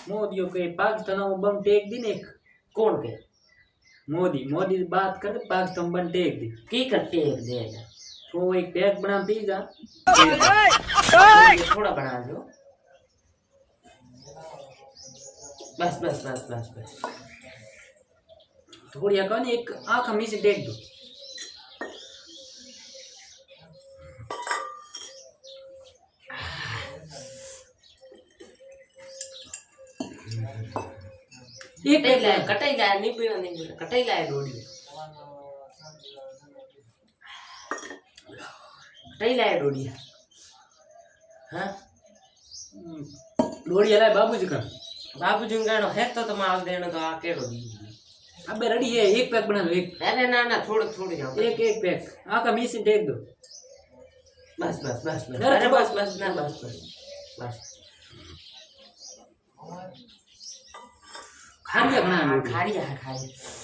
मोदी के पाकिस्तान में बम take the ने कौन के मोदी मोदी बात कर पाकिस्तान बम टेक दी की करते एक देगा तो एक पैक बना पिज्जा थोड़ा बना दो बस बस बस बस बस थोड़ी कौन एक आंख हमी से टेक दो एक कटाई लाया नहीं पीना कटाई लाया डोडी कटाई लाया डोडी हाँ डोडी लाया बाबूजी का गानो है तो माल देने का आके डोडी अबे रेडी है एक पैक बना लो एक अरे ना ना थोड़े थोड़े जाओ एक एक पैक आंख हमी से टेक दो बस बस बस बस अरे बस बस ना बस बस बस खारिया बना लो खारिया है खारिया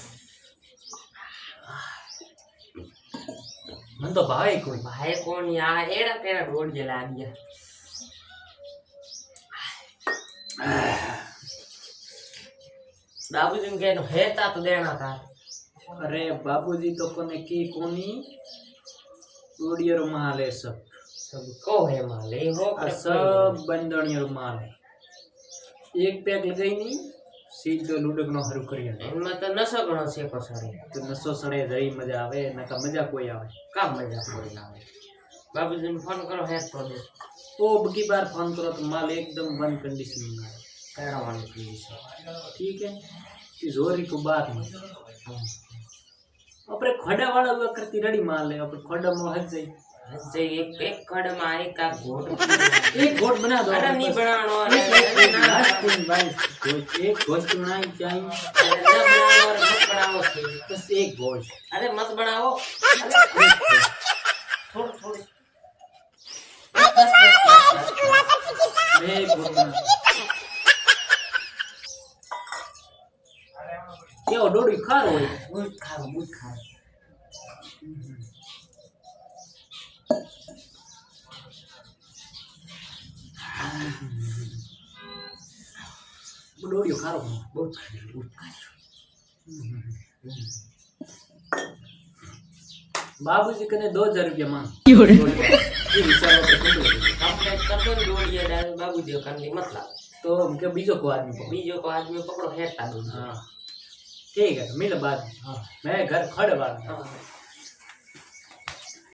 मन तो भाई कौन यार एड़ा तेरा रोड जला दिया बाबूजी के तो है ता तो देना था अरे बाबूजी तो कोने की कोनी ओडियर माल है सब को है माल है हो सब बंदणियर माल है एक पैक लगाई नहीं सीधो लूडक नो हरु करिया इनमें तो नशो गणो से को सड़े तो नशो सड़े जई मजा आवे नका मजा कोई आवे का मजा कोई ना आवे बाबूजी ने फोन करो है तो दे ओ बकी बार फोन करो तो माल एकदम वन कंडीशन में आए कह रहा हूं प्लीज ठीक है कि जोरी को बात में अपने खड़ा वाला हुआ करती रेडी माल है अपने खड़ा में हज जाई जे एक कड़ मारे का घोट एक घोट बना दो अरे नहीं बनानो एक घोट बनाई चाहिए अरे ना बनाओ और मत बनाओ बस एक घोट अरे मत बनाओ थोड़ा थोड़ी बस एक घोट बना क्या डोडी खा रहे हो बुझ खा डोडी खा रहे हो बहुत खा बाबूजी कने 2000 रुपया मांग ये हिसाब कंप्लीट कर दो डोडी डाल बाबूजी कर ली मतलब तो हमके बीजो को आदमी पकड़ो है हाँ ठीक है मिल बाद हाँ मैं घर खड़ बाद हाँ